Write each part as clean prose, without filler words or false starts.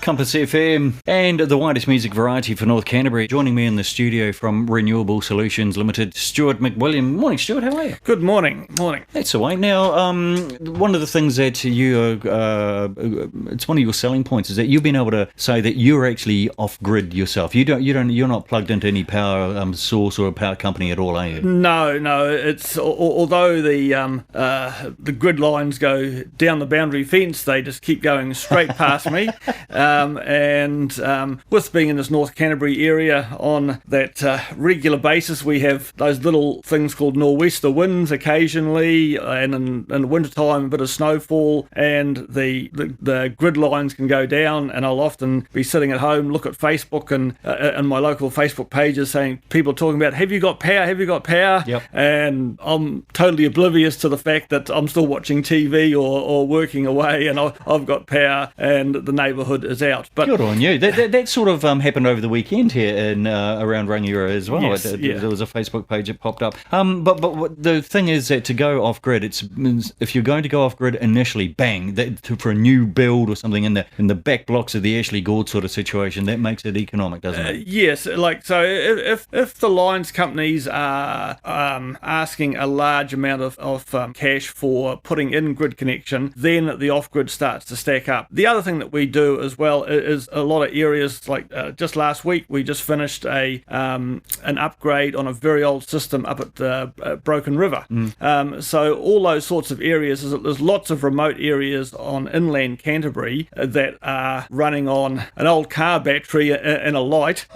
Compass FM and the widest music variety for North Canterbury. Joining me in the studio from Renewable Solutions Limited, Stuart MacWilliam. Morning, Stuart. How are you? Good morning. Morning. That's all right. Now, one of the things that you it's one of your selling points is that you've been able to say that you're actually off grid yourself. You're not plugged into any power source or a power company at all, are you? No. It's although the grid lines go down the boundary fence, they just keep going straight past me. And with being in this North Canterbury area on that regular basis, we have those little things called nor'wester winds occasionally, and in the wintertime a bit of snowfall, and the grid lines can go down, and I'll often be sitting at home, look at Facebook and my local Facebook pages saying, people talking about, have you got power? Yep. And I'm totally oblivious to the fact that I'm still watching TV or working away, and I've got power and the neighbourhood is out. But good on you. That sort of happened over the weekend here in around Rangiora as well. Yes, There was a Facebook page that popped up. But the thing is that to go off grid, if you're going to go off grid initially, bang, for a new build or something in the back blocks of the Ashley Gord sort of situation, that makes it economic, doesn't it? Yes, so if the lines companies are asking a large amount of cash for putting in grid connection, then the off grid starts to stack up. The other thing that we do as well is a lot of areas, like just last week we just finished an upgrade on a very old system up at Broken River. So all those sorts of areas, there's lots of remote areas on inland Canterbury that are running on an old car battery and a light,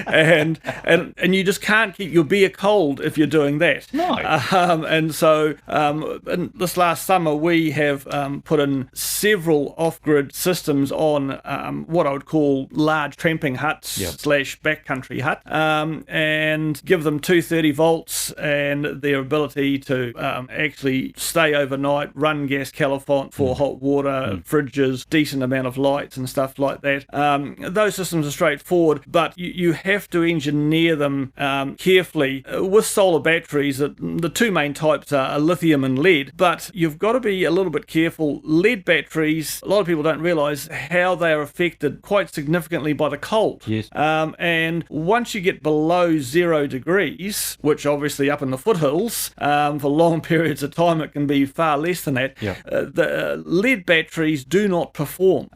and you just can't keep your beer cold if you're doing that. No. And so in this last summer we have put in several off-grid systems on what I would call large tramping huts / backcountry hut, and give them 230 volts and their ability to actually stay overnight, run gas califont for hot water, fridges, decent amount of lights and stuff like that. Those systems are straightforward, but you have to engineer them carefully. With solar batteries, the two main types are lithium and lead, but you've got to be a little bit careful. Lead batteries, a lot of people don't realise how they are affected quite significantly by the cold. Yes. And once you get below 0 degrees, which obviously up in the foothills, for long periods of time it can be far less than that, the lead batteries do not perform,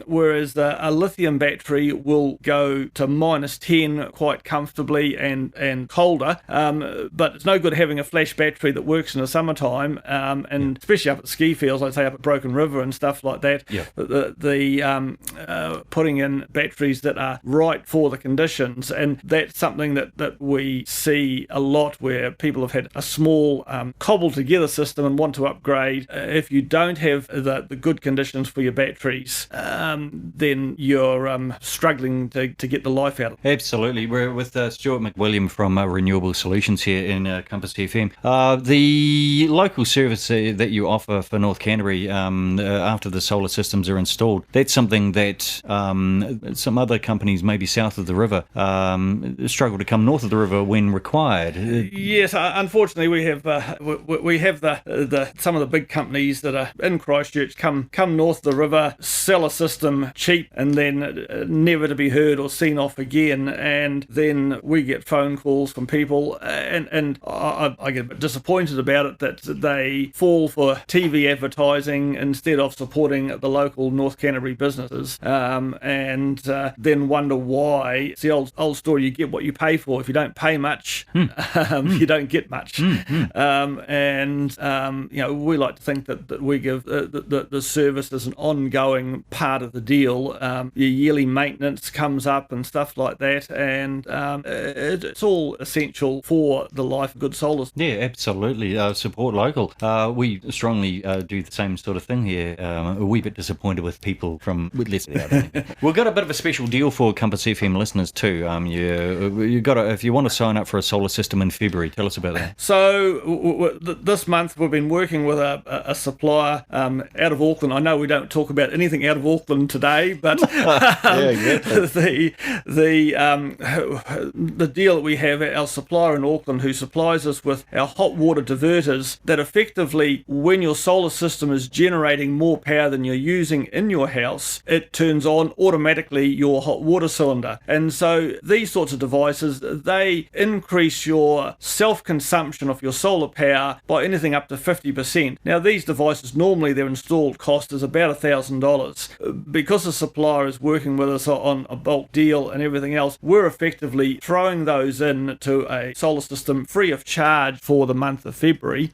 whereas a lithium battery will go to -10 quite comfortably and colder, but it's no good having a flash battery that works in the summertime, and especially up at ski fields, like say up at Broken River and stuff like that. Putting in batteries that are right for the conditions, and that's something that we see a lot where people have had a small cobbled together system and want to upgrade. If you don't have the good conditions for your batteries, then you're struggling to get the life out of it. Absolutely. We're with Stuart MacWilliam from Renewable Solutions here in Compass FM. The local service that you offer for North Canterbury after the solar systems are installed, that's something that some other companies maybe south of the river struggle to come north of the river when required. Yes, unfortunately we have some of the big companies that are in Christchurch come north of the river, sell a system cheap, and then never to be heard or seen off again. And then we get phone calls from people, and I get a bit disappointed about it that they fall for TV advertising instead of supporting the local North Canterbury businesses, and then wonder why. It's the old story, you get what you pay for. If you don't pay much, you don't get much. And we like to think that we give the service as an ongoing part of the deal. Your yearly maintenance comes up and stuff like that, and it's all essential for the life of good solar. Yeah, absolutely. Support local. We strongly do the same sort of thing here. A wee bit disappointed with people from less. We've got a bit of a special deal for Compass FM listeners too. You got if you want to sign up for a solar system in February, tell us about that. So this month we've been working with a supplier out of Auckland. I know we don't talk about anything out of Auckland today, but the deal that we have, our supplier in Auckland who supplies us with our hot water diverters that effectively, when your solar system is generating more power than you're using in your house, it turns on automatically your hot water cylinder. And so these sorts of devices, they increase your self-consumption of your solar power by anything up to 50%. Now, these devices, normally their installed cost is about $1,000. Because the supplier is working with us on a bulk deal and everything else, we're effectively throwing those into a solar system free of charge for the month of February.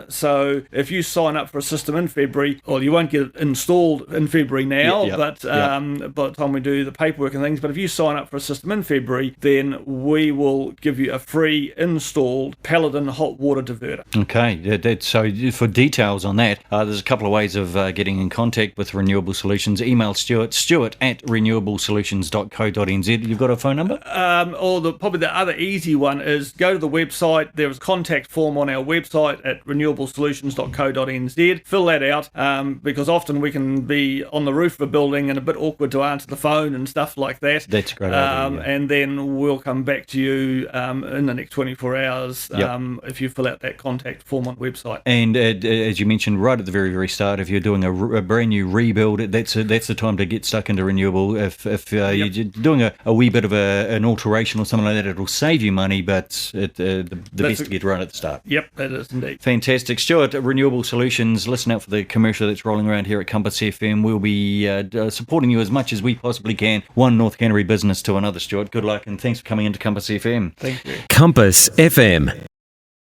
So if you sign up for a system in February, well, you won't get it installed in February now, but by the time we do the paperwork and things, but if you sign up for a system in February, then we will give you a free installed Paladin hot water diverter. Okay, so for details on that, there's a couple of ways of getting in contact with Renewable Solutions. Email Stuart at renewablesolutions.co.nz. You've got a phone number? Probably the other easy one is go to the website. There is a contact form on our website at renewablesolutions.co.nz. Fill that out because often we can be on the roof of a building and a bit awkward to answer the phone and stuff like that. That's a great idea. And then we'll come back to you in the next 24 hours if you fill out that contact form on the website. And as you mentioned right at the very, very start, if you're doing a brand new rebuild, that's the time to get stuck into Renewable. If you're doing a wee bit of an alteration or something like that, it'll save you money, but the best to get right at the start. Yep, that is indeed. Fantastic. Stuart, Renewable Solutions, listen out for the commercial that's rolling around here at Compass FM. We'll be supporting you as much as we possibly can. One North Canterbury business to another, Stuart. Good luck and thanks for coming into Compass FM. Thank you. Compass FM.